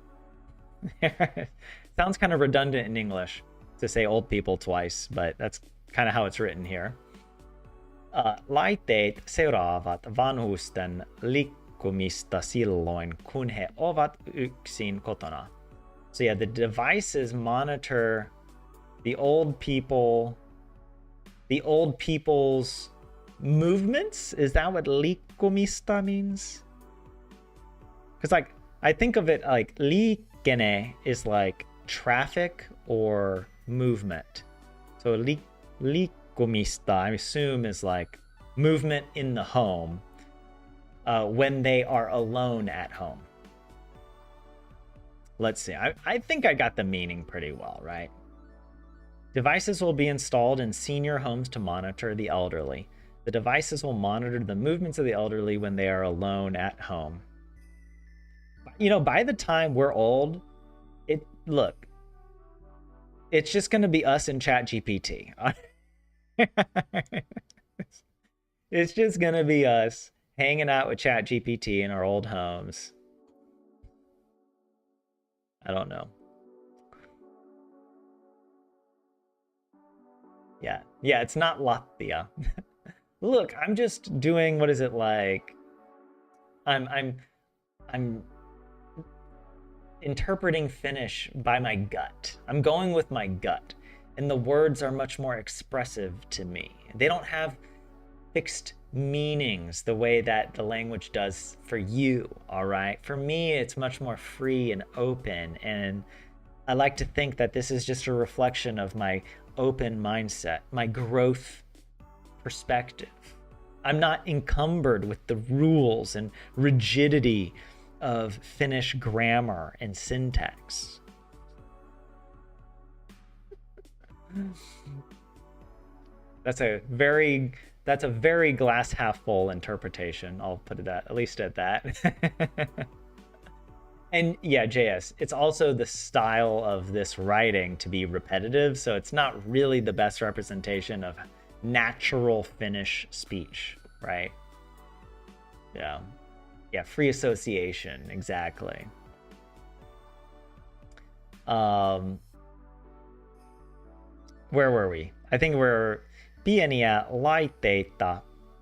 Sounds kind of redundant in English to say old people twice, but that's kind of how it's written here. Laitteet seuraavat vanhusten liikkumista silloin, kun he ovat yksin kotona. So yeah, the devices monitor the old people's movements. Is that what liikkumista means? Because like, I think of it like liikenne is like traffic or movement. So liikkumista, I assume, is like movement in the home when they are alone at home. Let's see. I think I got the meaning pretty well, right? Devices will be installed in senior homes to monitor the elderly. The devices will monitor the movements of the elderly when they are alone at home. You know, by the time we're old, look, it's just going to be us and ChatGPT. It's just going to be us hanging out with ChatGPT in our old homes. I don't know. Yeah, it's not Latvia. Look, I'm just doing, what is it like? I'm interpreting Finnish by my gut. I'm going with my gut, and the words are much more expressive to me. They don't have fixed meanings the way that the language does for you, all right? For me, it's much more free and open, and I like to think that this is just a reflection of my open mindset, my growth perspective. I'm not encumbered with the rules and rigidity of Finnish grammar and syntax. That's a very glass half full interpretation. I'll put it at least at that. And yeah, JS, it's also the style of this writing to be repetitive, so it's not really the best representation of natural Finnish speech, right? Yeah, free association, exactly. Where were we? I think we're pieniä laitteita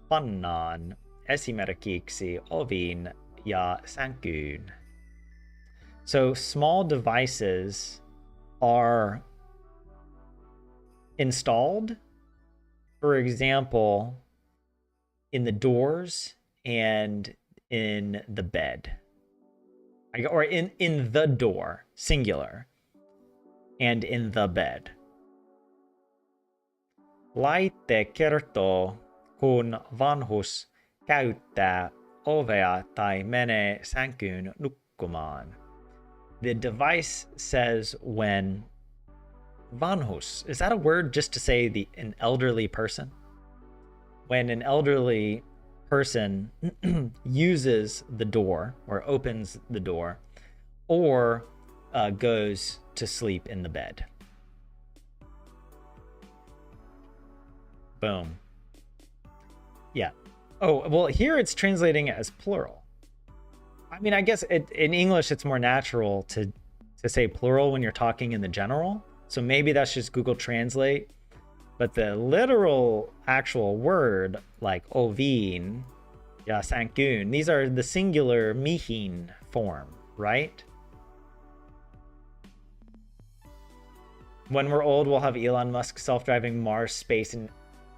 pannaan esimerkiksi oviin ja sänkyyn. So small devices are installed, for example, in the doors and in the bed. Or in the door, singular, and in the bed. Laite kertoo, kun vanhus käyttää ovea tai menee sänkyyn nukkumaan. The device says when vanhus, is that a word just to say an elderly person? When an elderly person uses the door or opens the door or goes to sleep in the bed. Boom. Yeah. Oh, well, here it's translating it as plural. I mean, I guess in English, it's more natural to say plural when you're talking in the general. So maybe that's just Google Translate. But the literal actual word, like ovin, ja sankun, these are the singular mihin form, right? When we're old, we'll have Elon Musk self-driving Mars space and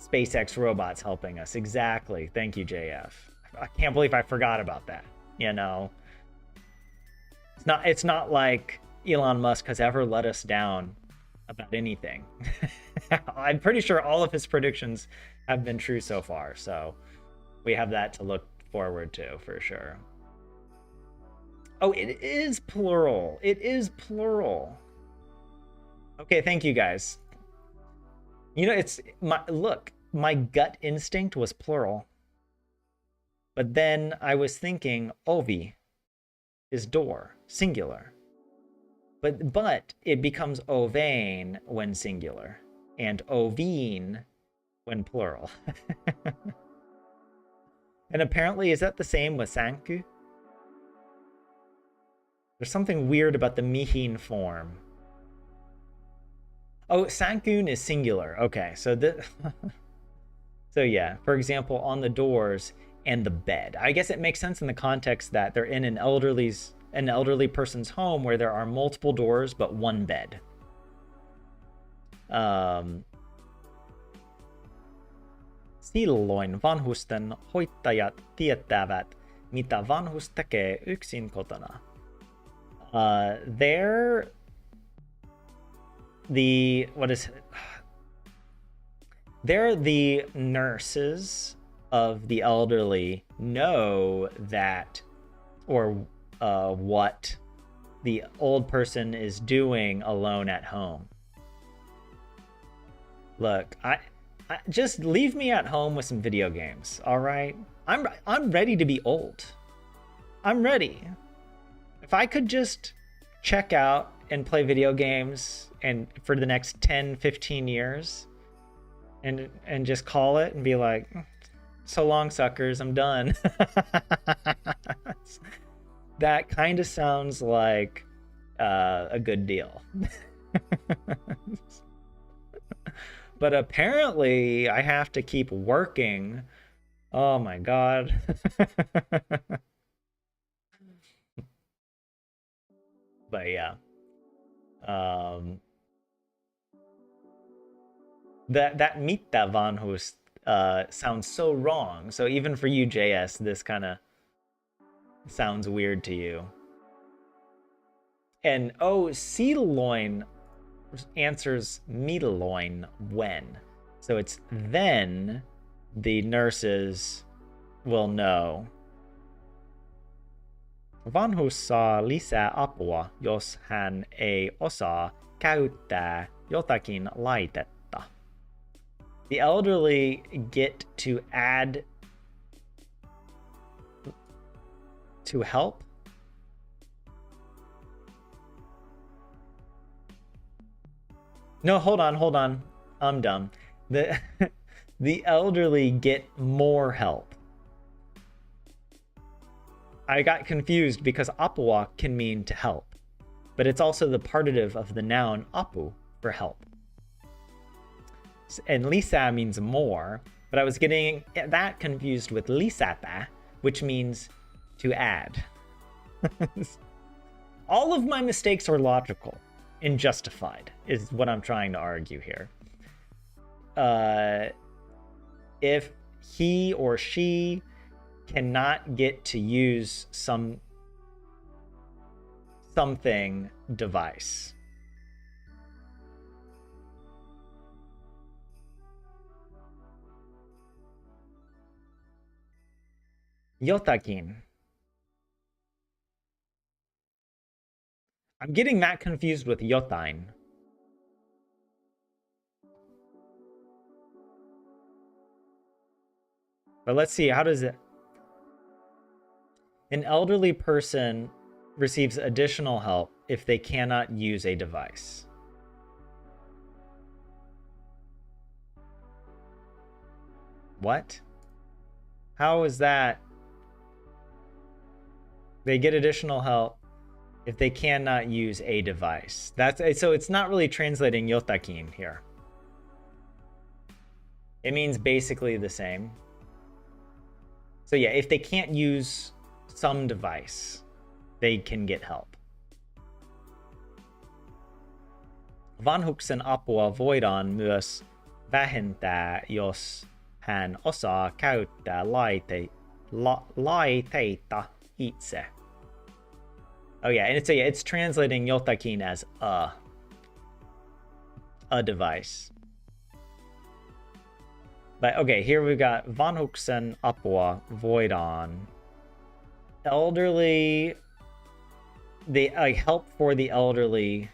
SpaceX robots helping us. Exactly. Thank you, JF. I can't believe I forgot about that. You know, it's not like Elon Musk has ever let us down about anything. I'm pretty sure all of his predictions have been true so far, so we have that to look forward to for sure. Oh, it is plural. It is plural. Okay, thank you guys. You know, my gut instinct was plural. But then I was thinking ovi is door, singular. But it becomes ovain when singular and ovine when plural. And apparently, is that the same with sanku? There's something weird about the mihin form. Oh, sankun is singular. Okay, so so yeah, for example, on the doors and the bed. I guess it makes sense in the context that they're in an elderly person's home where there are multiple doors but one bed. Silloin vanhusten hoitajat tietävät, mitä vanhus tekee yksin kotona. They're the nurses of the elderly know that, or what the old person is doing alone at home. Look, I just leave me at home with some video games, all right? I'm ready to be old. I'm ready. If I could just check out and play video games and for the next 10, 15 years and just call it and be like, so long, suckers, I'm done. That kind of sounds like a good deal. But apparently I have to keep working. Oh my god. But yeah. That Mita Vanhus sounds so wrong. So even for you, JS, this kind of sounds weird to you. And oh, Sealoin answers Meatloin when. So it's then the nurses will know. Vanhus saa lisää apua, jos hän ei osaa käyttää jotakin laitetta. The elderly get to add to help. No, hold on. I'm dumb. The elderly get more help. I got confused because apua can mean to help, but it's also the partitive of the noun apu for help. And lisa means more, but I was getting that confused with lisata, which means to add. All of my mistakes are logical and justified, is what I'm trying to argue here. If he or she cannot get to use something device, yotakin. I'm getting that confused with yotain. But let's see, how does it... An elderly person receives additional help if they cannot use a device. What? How is that? They get additional help if they cannot use a device. So it's not really translating yotakin here. It means basically the same. So yeah, if they can't use some device, they can get help. Vanhuksen apua voidaan myös vähentää, jos hän osaa käyttää laitteita itse. Oh yeah, and it's translating yotakin as a device. But okay, here we've got vanhuksen apua voidaan. Elderly, help for the elderly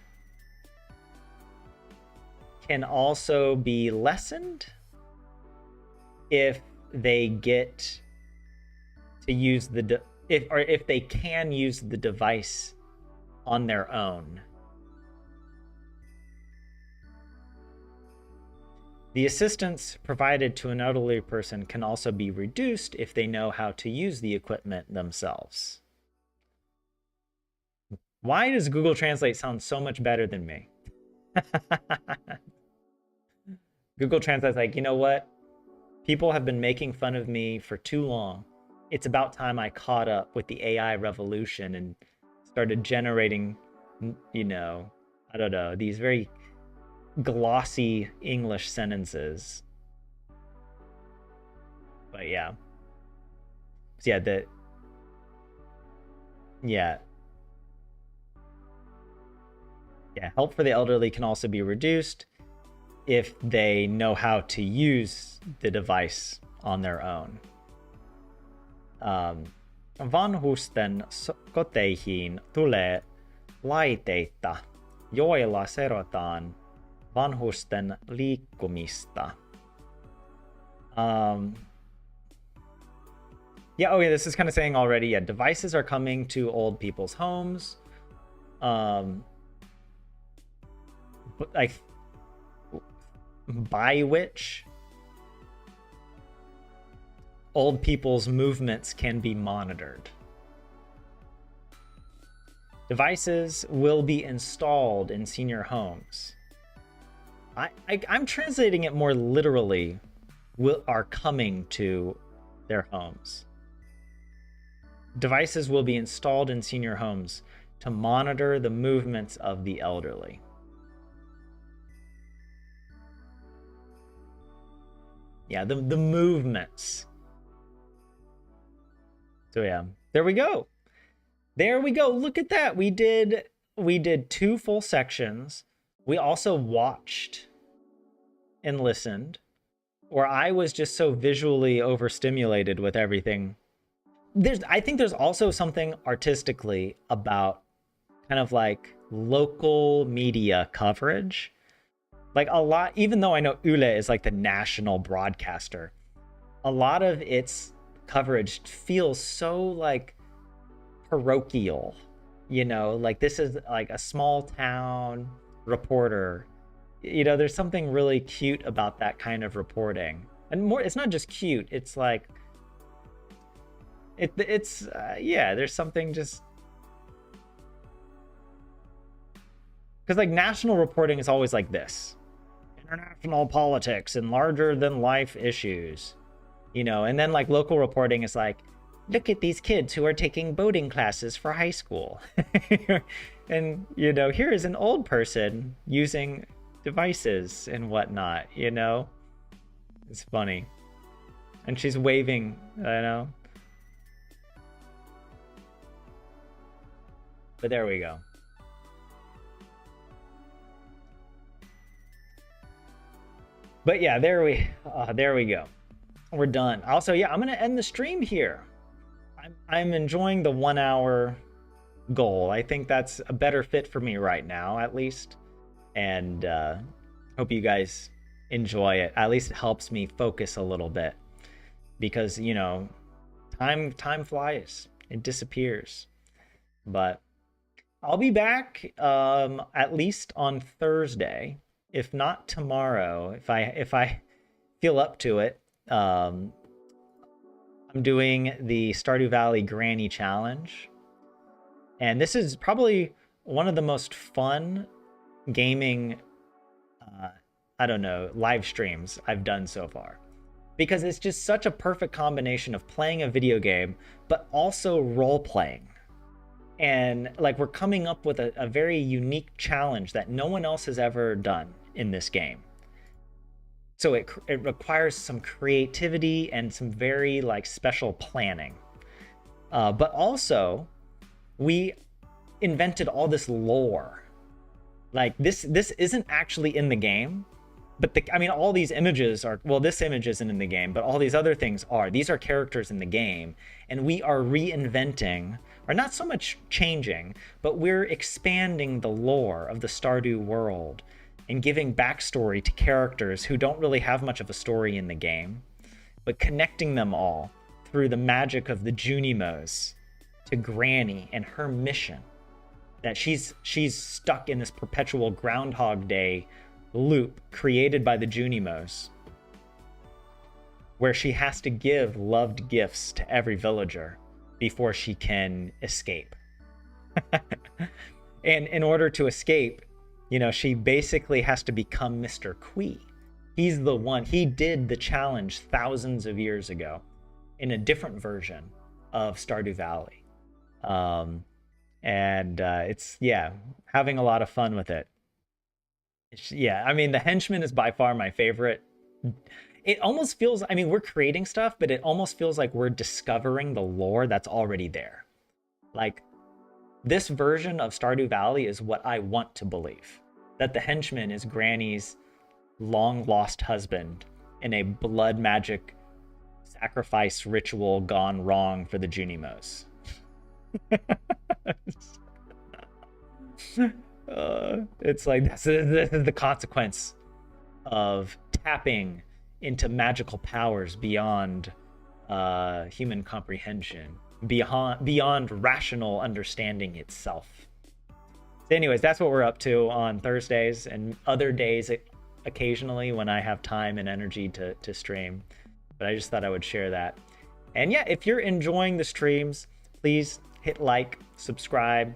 can also be lessened if they get to use if they can use the device on their own. The assistance provided to an elderly person can also be reduced if they know how to use the equipment themselves. Why does Google Translate sound so much better than me? Google Translate's like, you know what? People have been making fun of me for too long. It's about time I caught up with the AI revolution and started generating, you know, I don't know, these very glossy English sentences. But yeah. So yeah, help for the elderly can also be reduced if they know how to use the device on their own. Vanhusten koteihin tulee laitteita, joilla seurataan vanhusten liikkumista. Yeah, okay, this is kind of saying already, yeah, devices are coming to old people's homes. But like, by which old people's movements can be monitored. Devices will be installed in senior homes. I'm translating it more literally, are coming to their homes. Devices will be installed in senior homes to monitor the movements of the elderly. Yeah, the movements. So yeah, there we go. There we go. Look at that. We did 2 full sections. We also watched and listened, or I was just so visually overstimulated with everything. I think there's also something artistically about kind of like local media coverage. Like a lot, even though I know Yle is like the national broadcaster, a lot of its coverage feels so like parochial, you know, like this is like a small town reporter. You know, there's something really cute about that kind of reporting. And more, it's not just cute, it's like yeah, there's something just, because like national reporting is always like this, international politics and larger than life issues, you know, and then like local reporting is like, look at these kids who are taking boating classes for high school. And, you know, here is an old person using devices and whatnot, you know? It's funny. And she's waving, I know. But there we go. But yeah, there we go. We're done. Also, yeah, I'm gonna end the stream here. I'm enjoying the 1 hour goal. I think that's a better fit for me right now, at least. And hope you guys enjoy it. At least it helps me focus a little bit, because you know, time flies, it disappears. But I'll be back at least on Thursday, if not tomorrow, if I feel up to it. I'm doing the Stardew Valley Granny Challenge, and this is probably one of the most fun gaming I don't know, live streams I've done so far, because it's just such a perfect combination of playing a video game but also role playing. And like, we're coming up with a very unique challenge that no one else has ever done in this game. So it requires some creativity and some very like special planning. But also, we invented all this lore. Like this isn't actually in the game, but all these images are, well, this image isn't in the game, but all these other things are. These are characters in the game, and we are reinventing, or not so much changing, but we're expanding the lore of the Stardew world and giving backstory to characters who don't really have much of a story in the game, but connecting them all through the magic of the Junimos to Granny and her mission, that she's stuck in this perpetual Groundhog Day loop created by the Junimos, where she has to give loved gifts to every villager before she can escape. And in order to escape, you know, she basically has to become Mr. Kui. He's the one, he did the challenge thousands of years ago in a different version of Stardew Valley. It's, yeah, having a lot of fun with it. Yeah, I mean, the henchman is by far my favorite. It almost feels, I mean, we're creating stuff, but it almost feels like we're discovering the lore that's already there. Like, this version of Stardew Valley is what I want to believe. That the henchman is Granny's long-lost husband in a blood magic sacrifice ritual gone wrong for the Junimos. It's like this is the consequence of tapping into magical powers beyond human comprehension, beyond rational understanding itself. So anyways, that's what we're up to on Thursdays and other days occasionally when I have time and energy to stream. But I just thought I would share that. And yeah, if you're enjoying the streams, please hit like, subscribe,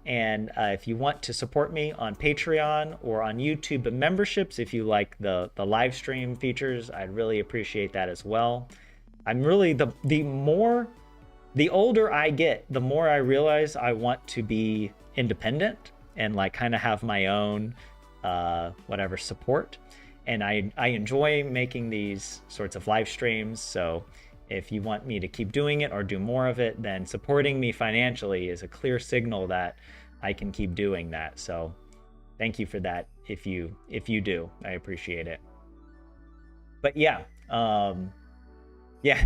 and if you want to support me on Patreon or on YouTube memberships, if you like the live stream features, I'd really appreciate that as well. I'm really the older I get, the more I realize I want to be independent and like kind of have my own whatever support. And I enjoy making these sorts of live streams. So if you want me to keep doing it or do more of it, then supporting me financially is a clear signal that I can keep doing that. So thank you for that if you do. I appreciate it. But yeah, yeah,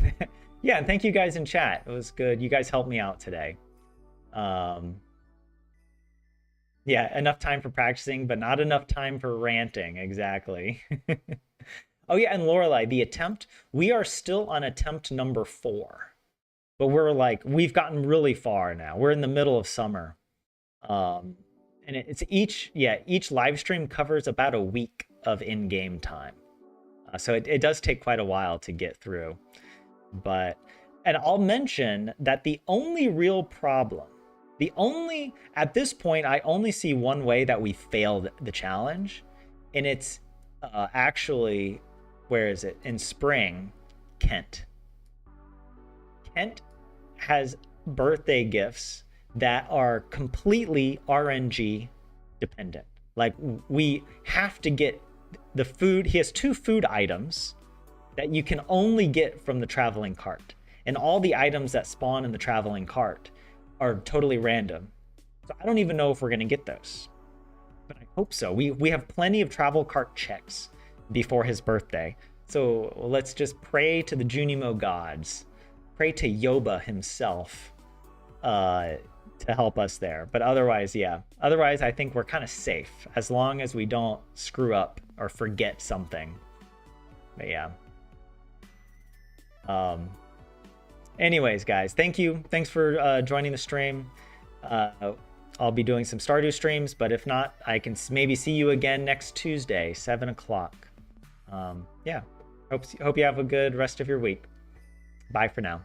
yeah, and thank you guys in chat. It was good. You guys helped me out today. Yeah, enough time for practicing, but not enough time for ranting. Exactly. Oh yeah, and Lorelai, the attempt, we are still on attempt number 4. But we've gotten really far now. We're in the middle of summer. And it's each live stream covers about a week of in-game time. So it does take quite a while to get through. And I'll mention that the only real problem, at this point, I only see one way that we failed the challenge. And it's actually, where is it? In spring, Kent. Kent has birthday gifts that are completely RNG dependent. Like, we have to get the food. He has 2 food items that you can only get from the traveling cart. And all the items that spawn in the traveling cart are totally random. So I don't even know if we're going to get those. But I hope so. We have plenty of travel cart checks before his birthday. So let's just pray to the Junimo gods. Pray to Yoba himself to help us there. But otherwise, yeah. Otherwise, I think we're kind of safe as long as we don't screw up or forget something. But yeah. Anyways, guys, thank you. Thanks for joining the stream. I'll be doing some Stardew streams, but if not, I can maybe see you again next Tuesday, 7 o'clock. Yeah. Hope you have a good rest of your week. Bye for now.